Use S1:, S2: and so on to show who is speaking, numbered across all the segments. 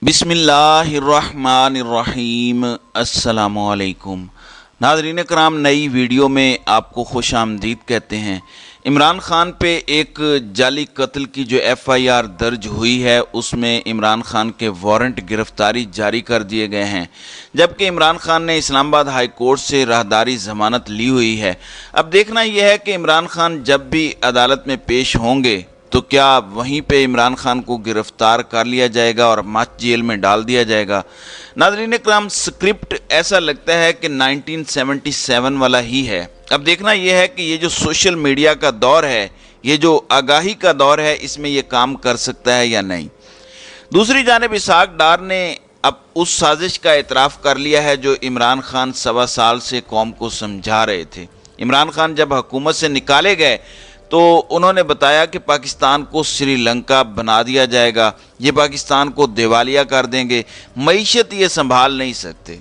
S1: बिस्मिल्लाहिर्रहमानिर्रहीम। अस्सलामुअलैकुम नाज़रीन कराम, नई वीडियो में आपको खुश आमदीद कहते हैं। इमरान खान पे एक जाली कत्ल की जो FIR दर्ज हुई है उसमें इमरान खान के वारंट गिरफ्तारी जारी कर दिए गए हैं, जबकि इमरान खान ने इस्लामाबाद हाई कोर्ट से राहदारी ज़मानत ली हुई है। अब देखना यह है कि इमरान खान जब भी अदालत में पेश होंगे तो क्या वहीं पे इमरान खान को गिरफ्तार कर लिया जाएगा और मच जेल में डाल दिया जाएगा। नाज़रीन इकराम, स्क्रिप्ट ऐसा लगता है कि 1977 वाला ही है। अब देखना यह है कि ये जो सोशल मीडिया का दौर है, ये जो आगाही का दौर है, इसमें ये काम कर सकता है या नहीं। दूसरी जानिब इसहाक डार ने अब उस साजिश का एतराफ़ कर लिया है जो इमरान खान 1.25 साल से कौम को समझा रहे थे। इमरान खान जब हुकूमत से निकाले गए तो उन्होंने बताया कि पाकिस्तान को श्रीलंका बना दिया जाएगा, ये पाकिस्तान को दिवालिया कर देंगे, मईशत ये संभाल नहीं सकते।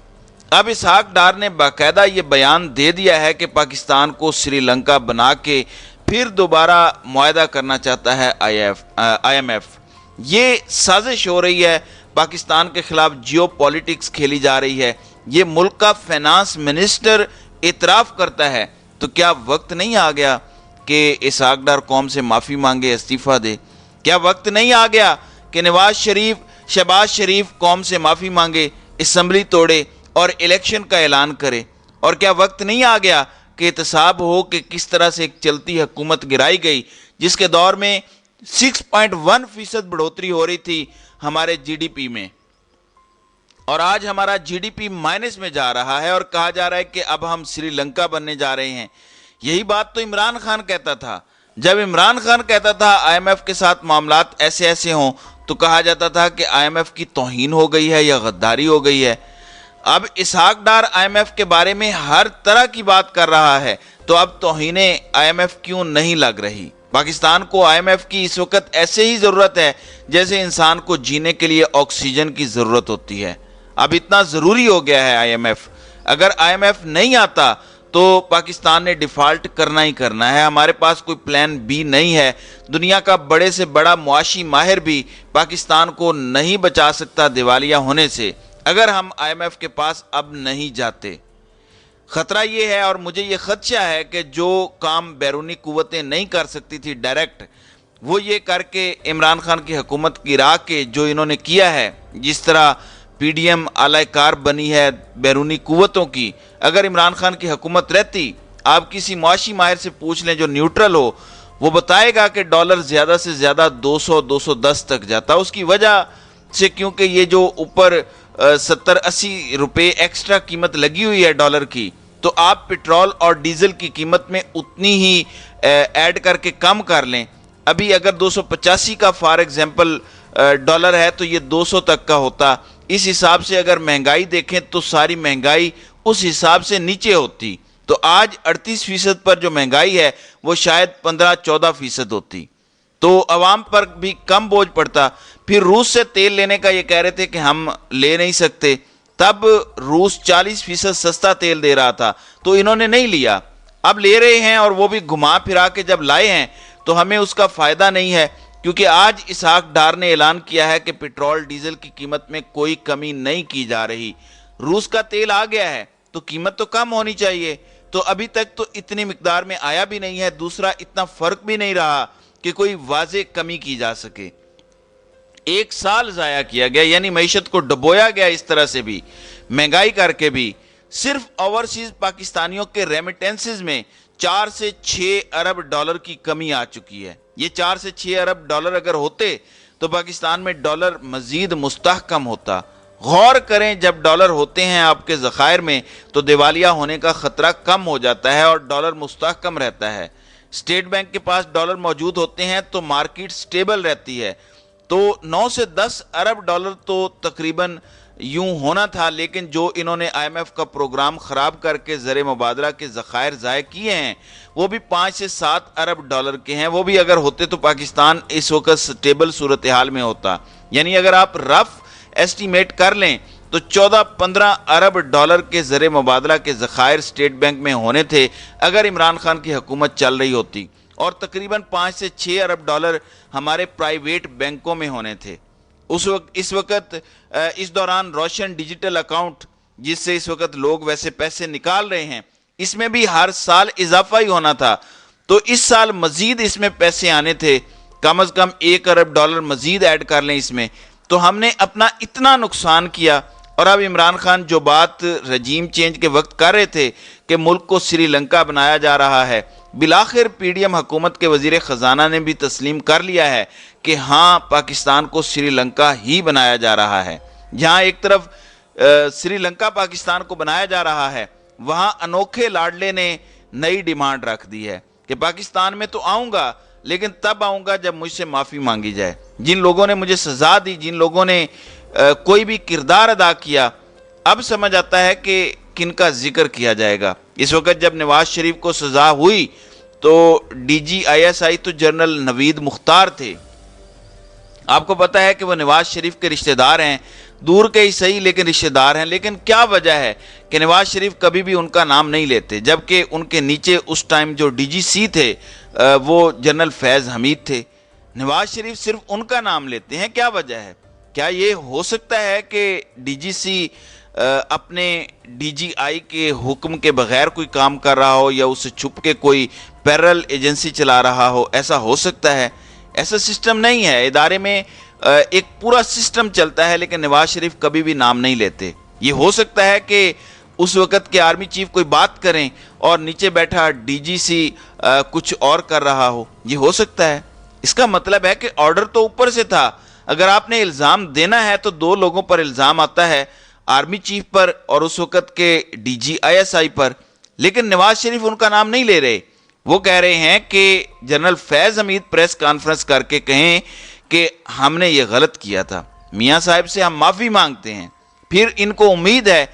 S1: अब इसहाक डार ने बाकायदा ये बयान दे दिया है कि पाकिस्तान को श्रीलंका बना के फिर दोबारा मुआहदा करना चाहता है IMF। ये साजिश हो रही है, पाकिस्तान के खिलाफ जियो पॉलिटिक्स खेली जा रही है। ये मुल्क का फाइनेंस मिनिस्टर इतराफ़ करता है, तो क्या वक्त नहीं आ गया कि इसहाक डार कौम से माफ़ी मांगे, इस्तीफ़ा दे? क्या वक्त नहीं आ गया कि नवाज शरीफ, शहबाज शरीफ कौम से माफ़ी मांगे, असम्बली तोड़े और इलेक्शन का ऐलान करे? और क्या वक्त नहीं आ गया कि एहतसाब हो कि किस तरह से एक चलती हुकूमत गिराई गई जिसके दौर में 6.1% बढ़ोतरी हो रही थी हमारे GDP में, और आज हमारा GDP माइनस में जा रहा है और कहा जा रहा है कि अब हम श्रीलंका बनने जा रहे हैं। यही बात तो इमरान खान कहता था। जब इमरान खान कहता था IMF के साथ मामलात ऐसे ऐसे हों तो कहा जाता था कि IMF की तौहीन हो गई है या गद्दारी हो गई है। अब इसहाक डार IMF के बारे में हर तरह की बात कर रहा है, तो अब तौहीने IMF क्यों नहीं लग रही? पाकिस्तान को IMF की इस वक्त ऐसे ही ज़रूरत है जैसे इंसान को जीने के लिए ऑक्सीजन की ज़रूरत होती है। अब इतना ज़रूरी हो गया है IMF। अगर IMF नहीं आता तो पाकिस्तान ने डिफ़ॉल्ट करना ही करना है। हमारे पास कोई प्लान B नहीं है। दुनिया का बड़े से बड़ा मुआशी माहिर भी पाकिस्तान को नहीं बचा सकता दिवालिया होने से, अगर हम IMF के पास अब नहीं जाते। ख़तरा ये है और मुझे ये खदशा है कि जो काम बैरूनी कुव्वतें नहीं कर सकती थी डायरेक्ट, वो ये करके इमरान खान की हुकूमत गिरा के जो इन्होंने किया है, जिस तरह PDM आलाकार बनी है बैरूनी कुव्वतों की, अगर इमरान खान की हुकूमत रहती, आप किसी मुआशी माहिर से पूछ लें जो न्यूट्रल हो, वो बताएगा कि डॉलर ज़्यादा से ज़्यादा 200-210 तक जाता। उसकी वजह से क्योंकि ये जो ऊपर 70-80 रुपये एक्स्ट्रा कीमत लगी हुई है डॉलर की, तो आप पेट्रोल और डीजल की कीमत में उतनी ही ऐड करके कम कर लें। अभी अगर 285 का फॉर एग्जांपल डॉलर है तो ये 200 तक का होता। इस हिसाब से अगर महंगाई देखें तो सारी महंगाई उस हिसाब से नीचे होती, तो आज 38% पर जो महंगाई है वो शायद 15-14% होती, तो आवाम पर भी कम बोझ पड़ता। फिर रूस से तेल लेने का ये कह रहे थे कि हम ले नहीं सकते, तब रूस 40% सस्ता तेल दे रहा था, तो इन्होंने नहीं लिया। अब ले रहे हैं और वो भी घुमा फिरा के जब लाए हैं तो हमें उसका फ़ायदा नहीं है, क्योंकि आज इसहाक डार ने ऐलान किया है कि पेट्रोल डीजल की कीमत में कोई कमी नहीं की जा रही। रूस का तेल आ गया है तो कीमत तो कम होनी चाहिए, तो अभी तक तो इतनी मिकदार में आया भी नहीं है। दूसरा, इतना फ़र्क भी नहीं रहा कि कोई वाज़े कमी की जा सके। 1 साल ज़ाया किया गया, यानी मईशत को डुबोया गया इस तरह से भी, महंगाई करके भी। सिर्फ ओवरसीज़ पाकिस्तानियों के रेमिटेंसेज में 4 से 6 अरब डॉलर की कमी आ चुकी है। ये 4 से 6 अरब डॉलर अगर होते तो पाकिस्तान में डॉलर मज़ीद मुस्तहकम होता। गौर करें, जब डॉलर होते हैं आपके ज़खायर में तो दिवालिया होने का ख़तरा कम हो जाता है और डॉलर मुस्तहकम रहता है। स्टेट बैंक के पास डॉलर मौजूद होते हैं तो मार्केट स्टेबल रहती है। तो 9 से 10 अरब डॉलर तो तकरीबन यूं होना था, लेकिन जो इन्होंने IMF का प्रोग्राम ख़राब करके ज़र मुबादला के ज़खायर ज़ाय किए हैं वो भी 5 से 7 अरब डॉलर के हैं। वो भी अगर होते तो पाकिस्तान इस वक्त स्टेबल सूरत हाल में होता। यानी अगर आप रफ एस्टीमेट कर लें तो 14-15 अरब डॉलर के ज़र मुबादला के ज़खायर स्टेट बैंक में होने थे अगर इमरान खान की हुकूमत चल रही होती, और तकरीबन 5 से 6 अरब डॉलर हमारे प्राइवेट बैंकों में होने थे। इस वक्त इस दौरान रोशन डिजिटल अकाउंट जिससे इस वक्त लोग वैसे पैसे निकाल रहे हैं, इसमें भी हर साल इजाफा ही होना था। तो इस साल मजीद इसमें पैसे आने थे, कम से कम $1 अरब मजीद ऐड कर लें इसमें, तो हमने अपना इतना नुकसान किया। और अब इमरान खान जो बात रजीम चेंज के वक्त कर रहे थे कि मुल्क को श्रीलंका बनाया जा रहा है, बिलाखिर पीडीएम हुकूमत के वजीर ख़जाना ने भी तस्लीम कर लिया है कि हाँ, पाकिस्तान को श्रीलंका ही बनाया जा रहा है। जहाँ एक तरफ श्रीलंका पाकिस्तान को बनाया जा रहा है, वहाँ अनोखे लाडले ने नई डिमांड रख दी है कि पाकिस्तान में तो आऊँगा, लेकिन तब आऊँगा जब मुझसे माफ़ी मांगी जाए। जिन लोगों ने मुझे सज़ा दी, जिन लोगों ने कोई भी किरदार अदा किया, अब समझ आता है कि किनका जिक्र किया जाएगा। इस वक्त जब नवाज शरीफ को सज़ा हुई तो DGISI तो जनरल नवीद मुख्तार थे। आपको पता है कि वो नवाज शरीफ के रिश्तेदार हैं, दूर के ही सही लेकिन रिश्तेदार हैं। लेकिन क्या वजह है कि नवाज शरीफ कभी भी उनका नाम नहीं लेते, जबकि उनके नीचे उस टाइम जो DGC थे वो जनरल फैज़ हमीद थे। नवाज शरीफ सिर्फ उनका नाम लेते हैं, क्या वजह है? क्या ये हो सकता है कि DGC अपने DGI के हुक्म के बगैर कोई काम कर रहा हो या उससे छुप के कोई पैरेलल एजेंसी चला रहा हो? ऐसा हो सकता है? ऐसा सिस्टम नहीं है। इदारे में एक पूरा सिस्टम चलता है, लेकिन नवाज शरीफ कभी भी नाम नहीं लेते। ये हो सकता है कि उस वक़्त के आर्मी चीफ कोई बात करें और नीचे बैठा DGC कुछ और कर रहा हो, ये हो सकता है। इसका मतलब है कि ऑर्डर तो ऊपर से था। अगर आपने इल्ज़ाम देना है तो दो लोगों पर इल्ज़ाम आता है, आर्मी चीफ पर और उस वक़्त के DGISI पर। लेकिन नवाज शरीफ उनका नाम नहीं ले रहे। वो कह रहे हैं कि जनरल फैज़ हमीद प्रेस कॉन्फ्रेंस करके कहें कि हमने ये गलत किया था, मियाँ साहब से हम माफ़ी मांगते हैं। फिर इनको उम्मीद है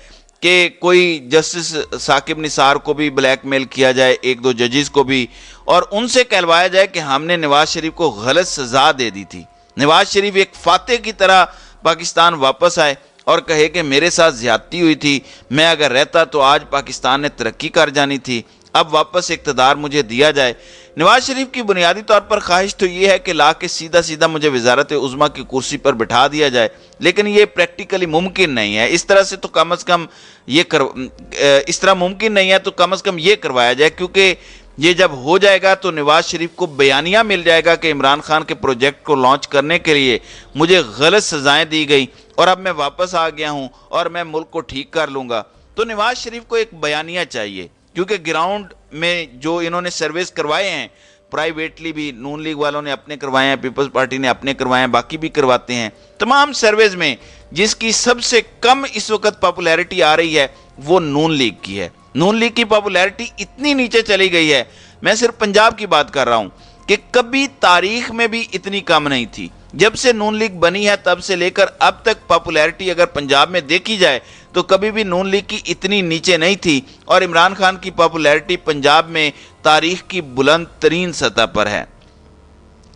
S1: कि कोई जस्टिस साकिब निसार को भी ब्लैकमेल किया जाए, एक दो जजेस को भी, और उनसे कहलवाया जाए कि हमने नवाज शरीफ को गलत सज़ा दे दी थी। नवाज शरीफ एक फातेह की तरह पाकिस्तान वापस आए और कहे कि मेरे साथ ज़्यादती हुई थी, मैं अगर रहता तो आज पाकिस्तान ने तरक्की कर जानी थी, अब वापस इक़्तिदार मुझे दिया जाए। नवाज शरीफ की बुनियादी तौर पर ख्वाहिश तो ये है कि ला के सीधा सीधा मुझे वज़ारत उज़्मा की कुर्सी पर बिठा दिया जाए, लेकिन ये प्रैक्टिकली मुमकिन नहीं है। इस तरह से तो कम अज़ कम इस तरह मुमकिन नहीं है तो कम अज़ कम ये करवाया जाए, क्योंकि ये जब हो जाएगा तो नवाज शरीफ को बयानिया मिल जाएगा कि इमरान खान के प्रोजेक्ट को लॉन्च करने के लिए मुझे गलत सज़ाएं दी गई और अब मैं वापस आ गया हूं और मैं मुल्क को ठीक कर लूँगा। तो नवाज शरीफ को एक बयानिया चाहिए, क्योंकि ग्राउंड में जो इन्होंने सर्वेस करवाए हैं, प्राइवेटली भी नून लीग वालों ने अपने करवाए हैं, पीपल्स पार्टी ने अपने करवाए हैं, बाकी भी करवाते हैं। तमाम सर्वेज में जिसकी सबसे कम इस वक्त पॉपुलैरिटी आ रही है वो नून लीग की है। नून लीग की पॉपुलैरिटी इतनी नीचे चली गई है, मैं सिर्फ पंजाब की बात कर रहा हूं, कि कभी तारीख में भी इतनी कम नहीं थी। जब से नून लीग बनी है तब से लेकर अब तक पॉपुलैरिटी अगर पंजाब में देखी जाए तो कभी भी नून लीग की इतनी नीचे नहीं थी, और इमरान खान की पॉपुलैरिटी पंजाब में तारीख की बुलंद तरीन सतह पर है।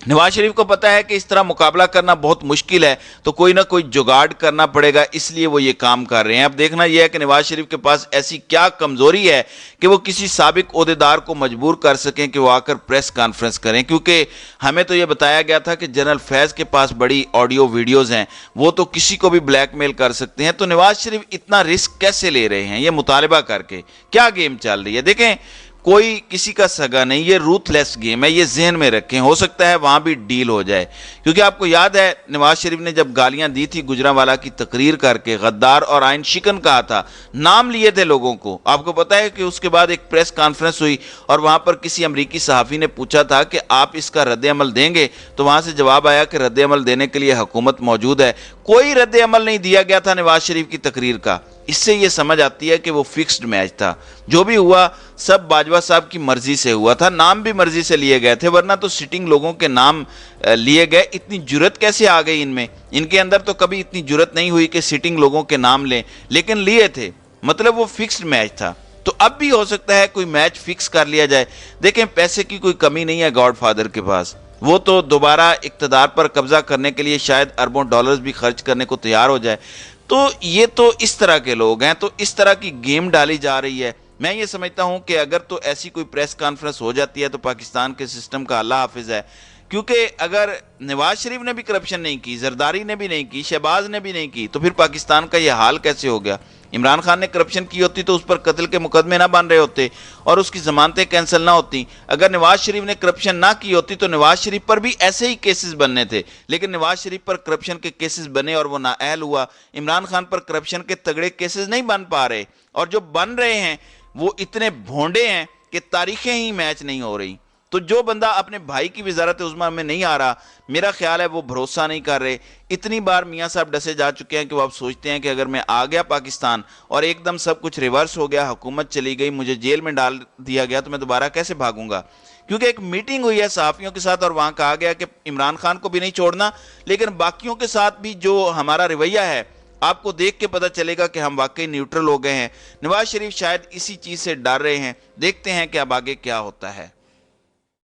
S1: नवाज शरीफ को पता है कि इस तरह मुकाबला करना बहुत मुश्किल है, तो कोई ना कोई जुगाड़ करना पड़ेगा, इसलिए वो ये काम कर रहे हैं। अब देखना यह है कि नवाज शरीफ के पास ऐसी क्या कमजोरी है कि वो किसी साबिक ओहदेदार को मजबूर कर सकें कि वो आकर प्रेस कॉन्फ्रेंस करें, क्योंकि हमें तो ये बताया गया था कि जनरल फैज़ के पास बड़ी ऑडियो वीडियोज हैं, वो तो किसी को भी ब्लैकमेल कर सकते हैं। तो नवाज शरीफ इतना रिस्क कैसे ले रहे हैं? ये मुतालबा करके क्या गेम चल रही है? देखें, कोई किसी का सगा नहीं, ये रूथलेस गेम है, ये जहन में रखें। हो सकता है वहाँ भी डील हो जाए, क्योंकि आपको याद है नवाज शरीफ ने जब गालियाँ दी थी गुजरांवाला की तकरीर करके, गद्दार और आइन शिकन कहा था, नाम लिए थे लोगों को। आपको पता है कि उसके बाद एक प्रेस कॉन्फ्रेंस हुई और वहाँ पर किसी अमरीकी सहाफ़ी ने पूछा था कि आप इसका रद्द अमल देंगे, तो वहाँ से जवाब आया कि रद्द अमल देने के लिए हुकूमत मौजूद है। कोई रद्द अमल नहीं दिया गया था नवाज शरीफ की तकरीर का। इससे ये समझ आती है कि वो फिक्स्ड मैच था, जो भी हुआ सब बाजवा साहब की मर्जी से हुआ था, नाम भी मर्जी से लिए गए थे, वरना तो सिटिंग लोगों के नाम लिए गए। इतनी जुर्रत कैसे आ गई इनमें? इनके अंदर तो कभी इतनी जुर्रत नहीं हुई कि सिटिंग लोगों के नाम लें, लेकिन लिए थे, मतलब वो फिक्स्ड मैच था। तो अब भी हो सकता है कोई मैच फिक्स कर लिया जाए। देखें, पैसे की कोई कमी नहीं है गॉडफादर के पास, वो तो दोबारा इक़्तिदार पर कब्जा करने के लिए शायद अरबों डॉलर्स भी खर्च करने को तैयार हो जाए। तो ये तो इस तरह के लोग हैं, तो इस तरह की गेम डाली जा रही है। मैं ये समझता हूं कि अगर तो ऐसी कोई प्रेस कॉन्फ्रेंस हो जाती है तो पाकिस्तान के सिस्टम का अल्लाह हाफिज है, کیونکہ اگر نواز شریف نے بھی کرپشن نہیں کی، زرداری نے بھی نہیں کی، شہباز نے بھی نہیں کی، تو پھر پاکستان کا یہ حال کیسے ہو گیا؟ عمران خان نے کرپشن کی ہوتی تو اس پر قتل کے مقدمے نہ بن رہے ہوتے اور اس کی ضمانتیں کینسل نہ ہوتی۔ اگر نواز شریف نے کرپشن نہ کی ہوتی تو نواز شریف پر بھی ایسے ہی کیسز بننے تھے، لیکن نواز شریف پر کرپشن کے کیسز بنے اور وہ نااہل ہوا۔ عمران خان پر کرپشن کے تگڑے کیسز نہیں بن پا رہے، اور جو بن رہے ہیں وہ اتنے بھونڈے ہیں کہ تاریخیں ہی میچ نہیں ہو رہی۔ تو جو بندہ اپنے بھائی کی وزارت عظمیٰ میں نہیں آ رہا، میرا خیال ہے وہ بھروسہ نہیں کر رہے۔ اتنی بار میاں صاحب ڈسے جا چکے ہیں کہ وہ اب سوچتے ہیں کہ اگر میں آ گیا پاکستان اور ایک دم سب کچھ ریورس ہو گیا، حکومت چلی گئی، مجھے جیل میں ڈال دیا گیا، تو میں دوبارہ کیسے بھاگوں گا؟ کیونکہ ایک میٹنگ ہوئی ہے صحافیوں کے ساتھ اور وہاں کہا گیا کہ عمران خان کو بھی نہیں چھوڑنا، لیکن باقیوں کے ساتھ بھی جو ہمارا رویہ ہے آپ کو دیکھ کے پتہ چلے گا کہ ہم واقعی نیوٹرل ہو گئے ہیں۔ نواز شریف شاید اسی چیز سے ڈر رہے ہیں۔ دیکھتے ہیں کہ اب آگے کیا ہوتا ہے۔